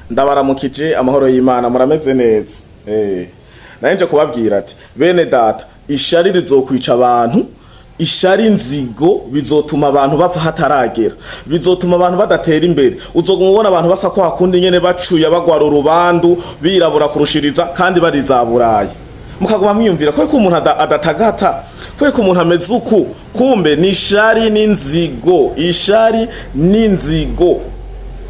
ndabaramukije amahoro y'Imana murameze neza nanje kubabwira ati bene data ishari rizokwica abantu ishari nzigo bizotuma abantu bapfa hataragera bizotuma abantu badatera imbere uzogumubona abantu basa ko hakundi nyene bacuya bagwara urubandu birabura kurushiriza kandi barizaburaye mukaguma mwiyumvira ko umuntu adatagata ko umuntu ameze uku kumbe ni ishari n'inzigo ishari n'inzigo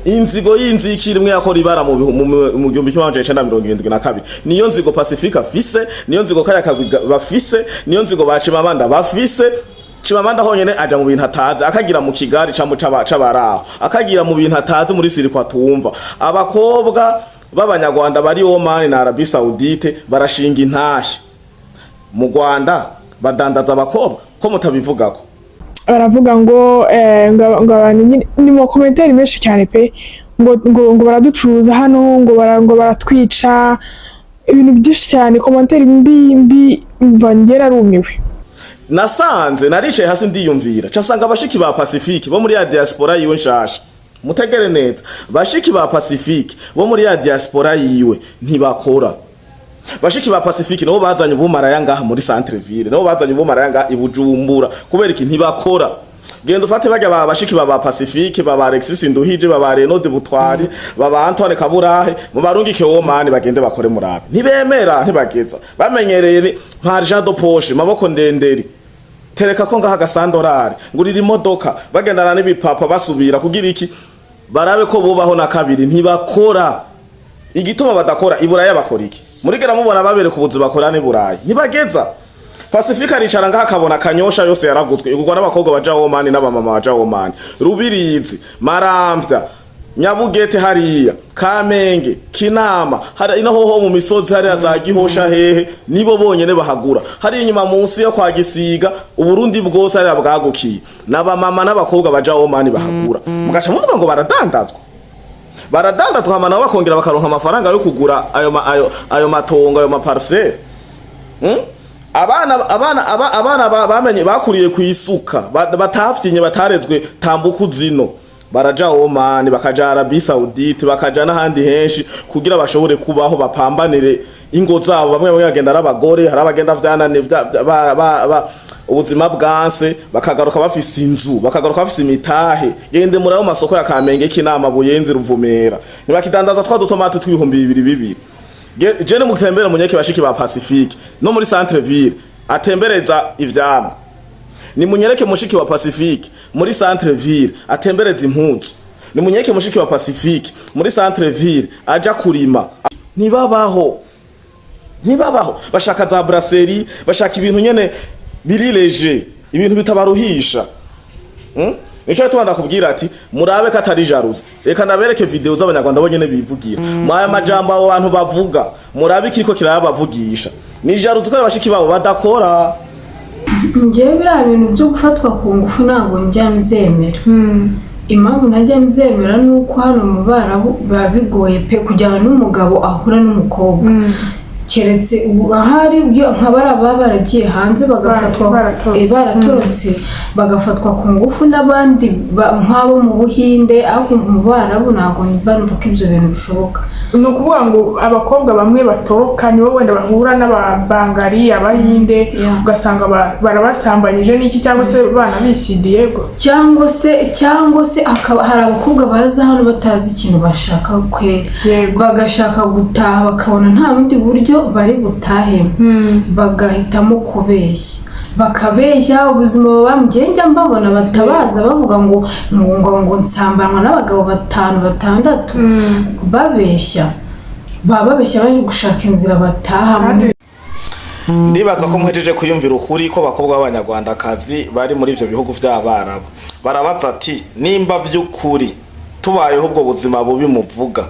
inzigo y'inzikiri imwe yakora ibara mu 1972 niyo nzigo Pacifique afise niyo nzigo Kayakagura bafise niyo nzigo bacimamanda bafise Chimamanda honyene aja mu bintu atazi akagira mu Kigali cambo c'abaraho akagira mu bintu atazi muri sirikwa tumva abakobwa b'abanyarwanda bari Oman na Arabie Saoudite barashinga intashi mu Rwanda badandaza abakobwa ko mutabivugako baravuga ngo abantu ni mu commentaire menshi cyane pe ngo baraducuruza hano ngo baratwica ibintu byinshi cyane commentaire mbi mvangera rumiwe nasanze naricaye hasi ndiyumvira casanga bashiki ba Pacifique bo muri ya diaspora yiwe nshasha mutegere neza bashiki ba Pacifique bo muri ya diaspora yiwe ntibakora bashiki ba Pacifique no bazanye ubumaraya ngaha muri centre ville no bazanye ubumaraya ngaha ibujumbura kubera iki ntibakora genda ufate bajya ba bashiki ba Pacifique baba Alexis Nduhije baba Renode Butwari baba Antoine Kaburahe mu barungike Oman bagende bakore murabe ntibemera ntibageza bamenyereye nka Jean de Poche maboko ndenderi tereka ko ngaha gasandorari ngurira imodoka bagendana n'ibipapa basubira kugira iki barabe ko bubaho na kabiri ntibakora igituma badakora iburaya bakora iki murigera mubona babere ku buzi bakora ni burayi ntibageza Pacifique aricara ngaha akabona kanyosha yose yaragutwe igurwa n'abakobwa baja Oman n'abamama baja Oman Rubirizi Maramvya Nyabugete hariya Kamenge Kinama hari inaho mu misozi hari za Gihosha hehe nibo bonyene bahagura hari inyuma munsi yo kwa Gisiga uburundi bwose ari abwagukiye n'abamama n'abakobwa baja Oman bahagura mugaca muvuga ngo baradandazwa hamana bakongera bakaronka amafaranga yo kugura ayo matongo ayo maparcelle abana bamenye bakuriye kwisuka batafyinye batarezwe tambuku zino baraja Oman bakaja Arabie Saoudite bakaja n'ahandi henshi kugira bashobore kubaho bapambanire ingo zabo bamwe bagenda arabagore harabagenda vyanane ubuzima bwanse bakagaruka bafise inzu bakagaruka bafise imitahe gende muri ayo masoko ya Kamenge Kinama Buyenzi Ruvumera nibakidandaza twa dutomate tw'ibihumbi 200 jene mutembera munyeke bashiki ba Pacifique no muri centre ville atembereza ivyama ni munyereke mushiki wa Pacifique muri centre ville atembereza impunzu ni munyereke mushiki wa Pacifique muri centre ville aja kurima nibabaho bashaka za brasserie bashaka ibintu nyene birileje ibintu bitabaruhisha nico tubanda kubwira ati murabe katari jaruze reka ndabereke video z'abanyarwanda bonyene bivugira maya majambo abo bantu bavuga murabe kiriko kirabavugisha ni jaruze ko bashiki babo badakora ngiye bira bintu byo gufatwa ku ngufu ntabwo njya mbyemera impamvu najya mbyemera nuko hano mu Barabu babigoye pe kujyana n'umugabo ahura n'umukobwa keretse ahari byo nkabara baragiye hanze bagafatwa baratorotse bagafatwa ku ngufu n'abandi nk'abo mu Buhinde aho mu Barabu ntago bumva ko ibyo bintu bishoboka no kuvuga ngo abakobwa bamwe batoroka nibo wenda bahura n'ababangari Abahinde ugasanga barabasambanyije n'iki cyangwa se bana bisidiye go cyangwa se akaba hari abakobwa baza hano batazi ikintu bashaka kwe bagashaka gutaha bakabona nta bundi buryo bari butahe bagahitamo kubeshya bakabeshya ubuzima bamugenda mbabona batabaza bavuga ngo nsambanwa n'abagabo 5-6 babeshya bari gushaka inzira bataha ndibaza ko muhejeje kuyumvira ukuri ko bakobwa b'abanyarwandakazi bari muri ivyo bihugu vy'Abarabu barabaza ati nimba vy'ukuri tubayeho ubwo buzima bubi muvuga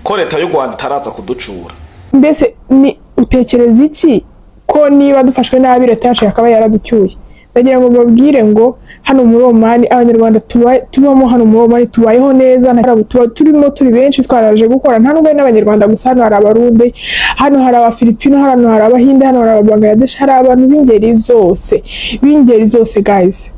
ko leta y'u Rwanda itaraza kuducura mbese ni utekereza iki ko niba dufashwe nabi leta yacu yakaba yaraducyuye ndagira ngo babwire ngo hano muri Oman abanyarwanda tubamo hano muri Oman tubayeho neza turimo turi benshi twaraje gukora nta nubwo n'abanyarwanda gusa hano hari Abarundi hano hari Abafilipino hano hari Abahinde hano hari Ababangladesh hari abantu b'ingeri zose guys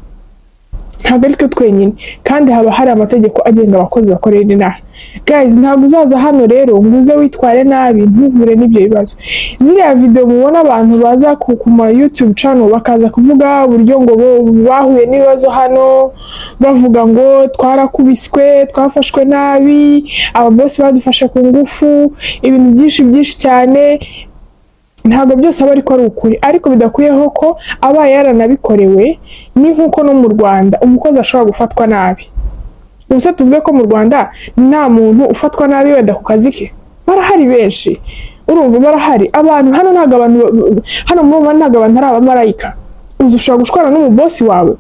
ntabwo ari twe twenyine kandi haba hari amategeko agenga abakozi bakorera inaha. Guys, ntabwo uzaza hano rero ngo uze witware nabi ntuhure n'ibyo bibazo. Ziriya video mubona abantu baza ku ma YouTube channel bakaza kuvuga uburyo ngo bahuye n'ibibazo hano, bavuga ngo twarakubiswe, twafashwe nabi, ababosi badufashe ku ngufu, ibintu byinshi cyane. Ntabwo byose aba ariko ari ukuri, ariko bidakuyeho ko abaye yaranabikorewe. Ni nk'uko no mu Rwanda umukozi ashobora gufatwa nabi. Ubuse tuvuge ko mu Rwanda nta muntu ufatwa nabi wenda ku kazi ke? Barahari benshi, urumva barahari abantu hano. Ntabwo abantu hano mu Rwanda ntabwo abantu ari abamarayika. Ushobora gushwana n'umubosi wawe,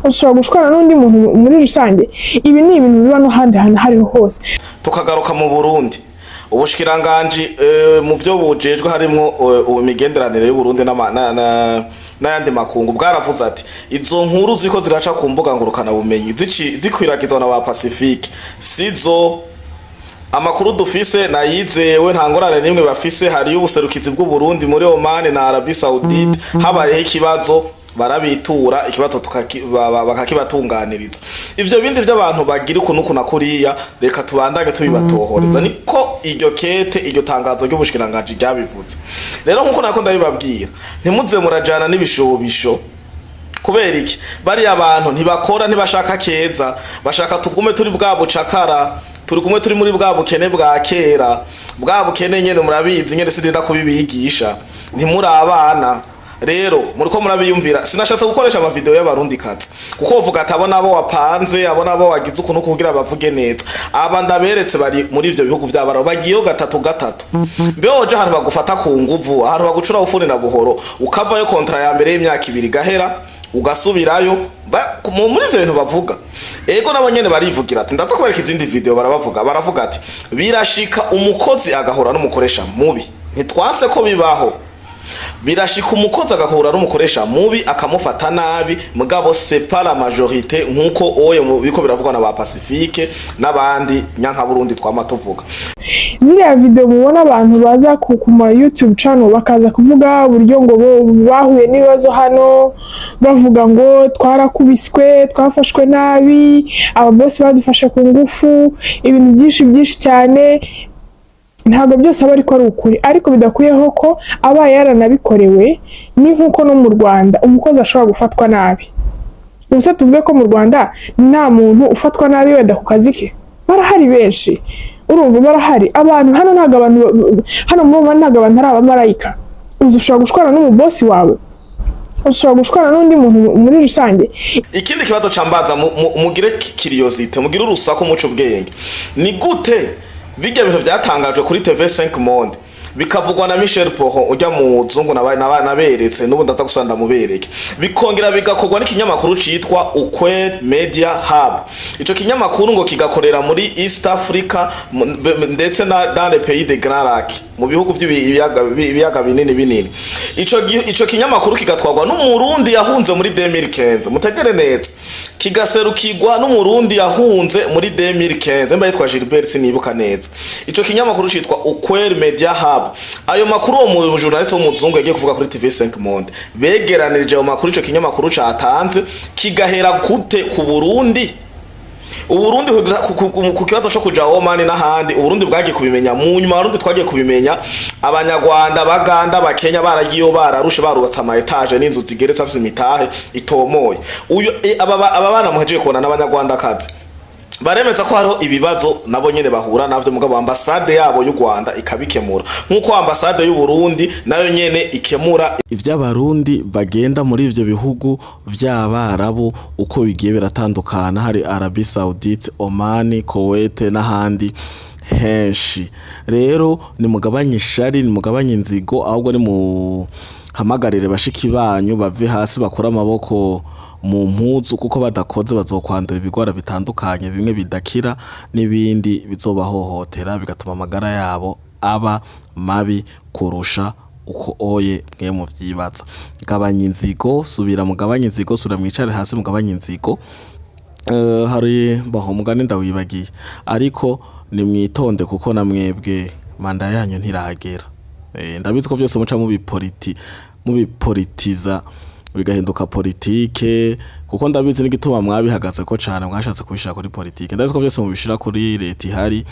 ushobora gushwana n'undi muntu muri rusange. Ibi ni ibintu biba no handi hantu hariho hose. Tukagaruka mu Burundi, ubushikiranganje mu byo bujejwe harimo imigenderanire y'u Burundi n'ayandi makungu bwaravuze ati izo nkuru ziko ziraca ku mbuga ngurukana bumenyi zikwiragizwa na ba Pacifique sizo amakuru dufise nayizewe nta ngorane nimwe bafise. Hari ubuserukizi bw'u Burundi muri Oman na Arabie Saoudite, habayeho ikibazo barabitura ikibazo bakakibatunganiriza. Ivyo bindi vy'abantu bagira ukuntu kuriya reka tubandage tubibatohoreza. Niko iryo kete iryo tangazo ry'ubushikiranganje ryabivuze. Rero nkuko nako ndabibabwira, ntimuze murajana n'ibishobisho. Kubera iki? Bari abantu ntibakora, ntibashaka keza, bashaka tugume turi bwa bucakara, turi kumwe turi muri bwa bukene bwa kera. Bwa bukene nyene murabizi, nyene sidinda kubibigisha, ntimuri abana. Rero muriko murabiyumvira, sinashatse gukoresha ama video y'abarundi kazi kuko uvuga atabona abo wapanze, abona abo wagize ukuntu kugira bavuge neza. Aba ndaberetse bari muri ivyo bihugu by'abaro bagiyo gatatu. Mbeoje ahantu bagufata ku nguvu, ahantu bagucura ufuni na buhoro, ukavayo Contrat ya mbere y'imyaka 2 gahera ugasubirayo muri ivyo bintu bavuga. Ego nabo nyene barivugira ati ndaza kubereka izindi video baravuga ati birashika umukozi agahura n'umukoresha mubi. Ntitwanse ko bibaho, birashika umukozi agahura n'umukoresha mubi akamufata nabi, mugabo c'est pas la majorité nkuko oye biko biravugwa na ba Pacifique n'abandi nyanka Burundi twama tuvuga. Ziriya video mubona abantu baza ku ma YouTube channel bakaza kuvuga uburyo ngo bahuye n'ibibazo hano, bavuga ngo twarakubiswe, twafashwe nabi, ababosi badufashe ku ngufu, ibintu byinshi cyane. Ntabwo byose aba ariko ari ukuri, ariko bidakuyeho ko abaye yaranabikorewe. Ni nk'uko no mu Rwanda umukozi ashobora gufatwa nabi. Ubuse tuvuge ko mu Rwanda nta muntu ufatwa nabi wenda ku kazi ke? Barahari benshi, urumva barahari abantu hano. Ntabwo abantu hano mu Rwanda ntabwo abantu ari abamarayika. Ushobora gushwana n'umubosi wawe, ushobora gushwana n'undi muntu muri rusange. Ikindi kibazo cambaza mugire curiosity, mugire urusaku muco bwenge. Ni gute bijya bintu byatangajwe kuri TV5 Monde bikavugwa na Michel Poho ujya mu zungu naberetse n'ubu ndaza gusanda mubereke, bikongera bigakorwa n'ikinyamakuru citwa Ukuri Media Hub. Ico kinyamakuru ngo kigakorera muri East Africa ndetse na dans les pays de Grand Lac, mu bihugu by'ibiyaga binini. Ico kinyamakuru kigatwarwa n'umurundi yahunze muri 2015, mutegere neza, kigaserukirwa n'umurundi yahunze muri 2015 mbaye twa Gilbert sinibuka neza. Ico kinyamakuru citwa Ukuri Media Hub. Ayo makuru wo mu journalist wo muzungu yagiye kuvuga kuri TV5 Monde begeranirije ayo makuru ico kinyamakuru catanze kigahera gute ku Burundi. Uburundi ku kibazo cyo kuja Oman n'ahandi Uburundi bwagiye kubimenya, mu nyuma Abarundi twagiye kubimenya. Abanyarwanda, Baganda, Bakenya baragiyo bararushe barubatse ama etage n'inzu zigeretse afite imitahe itomoye. Uyu aba bana muhejeje kubona n'Abanyarwanda kazi baremeza ko hariho ibibazo nabo nyene bahura navyo, mugabo ambasade yabo y'u Rwanda ikabikemura nkuko ambasade y'u Burundi nayo nyene ikemura ivy'abarundi bagenda muri ivyo bihugu vy'abarabu uko bigiye biratandukana. Hari Arabie Saoudite, Oman, Kuwait n'ahandi henshi. Rero ni mugabanye ishari, ni mugabanye inzigo, ahubwo ni mu hamagarire bashiki banyu bave hasi bakora amaboko mu mpuzu, kuko badakoze bazokwandura ibigwara bitandukanye, bimwe bidakira n'ibindi bizobahohotera bigatuma amagara yabo aba mabi kurusha uko oye mwe mu vyibaza. Gabanya inzigo, subira mugabanye inzigo, sura mwicare hasi mugabanye inzigo. Hari baho mugane ndawibagiye, ariko ni mwitonde kuko na mwebwe manda yanyu ntiragera. Ndabizi ko byose muca mubipolitiza bigahinduka politike kuko ndabizi n'igituma mwabihagaze ko cyane mwashatse kubishira kuri politike ndazi ko byose mubishira kuri leta ihari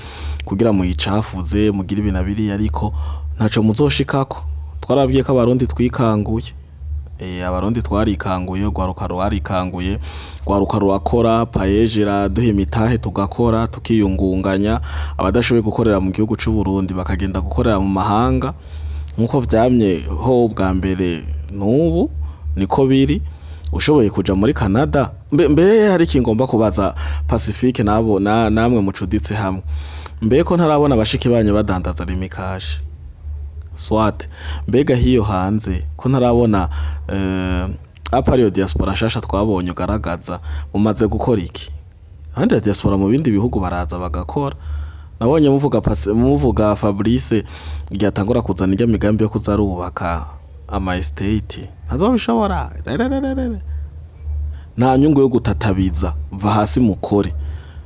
kugira muyicafuze mugira ibinabiri ariko ntaco muzoshikako twarabwiye ko abarundi twikanguye abarundi twarikanguye gwaruka rwarikanguye gwaruka rurakora payejera duhe imitahe tugakora tukiyungunganya abadashoboye gukorera mu gihugu cy'u Burundi bakagenda gukorera mu mahanga nkuko vyamye ho bwa mbere n'ubu niko biri ushoboye kuja muri Canada mbe hari kingomba kubaza Pacifique nabo namwe mucuditse hamwe mbe ko ntarabona abashiki banye badandaza rimikashi swat mbega hiyo hanze ko ntarabona apario diaspora shasha twabonye ugaragaza mumaze gukora iki handi diaspora mu bindi bihugu baraza bagakora nabonye muvuga Fabrice ryatangura kuzana irya migambi yo kuzarubaka ama estate ntazobishobora nta nyungu yo gutatabiza va hasi mukore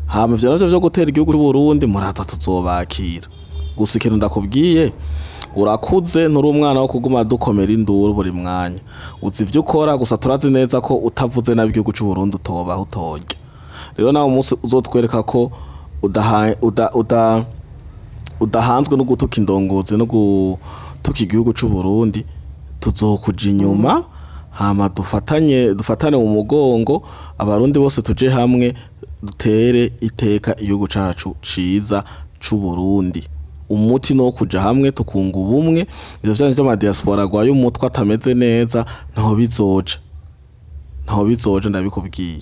hama vyo byo gutera igihugu cy'u Burundi muraza tuzobakira gusa ikintu ndakubwiye urakuze nuri umwana wo kuguma dukomera induru buri mwanya uzi ivyo ukora gusa turazi neza ko utavuze nabi igihugu cy'u Burundi utoba utorya rero nawe umunsi uzotwereka ko udahanzwe no gutuka indongozi no gutuka igihugu cy'u Burundi tuzokuja inyuma hama dufatane mu mugongo abarundi bose tuje hamwe dutere iteka igihugu cacu ciza c'u Burundi umuti no kuja hamwe tukunga ubumwe ivyo vyanje bya diaspora gwayo umutwe atameze neza naho bizoja ndabikubwiye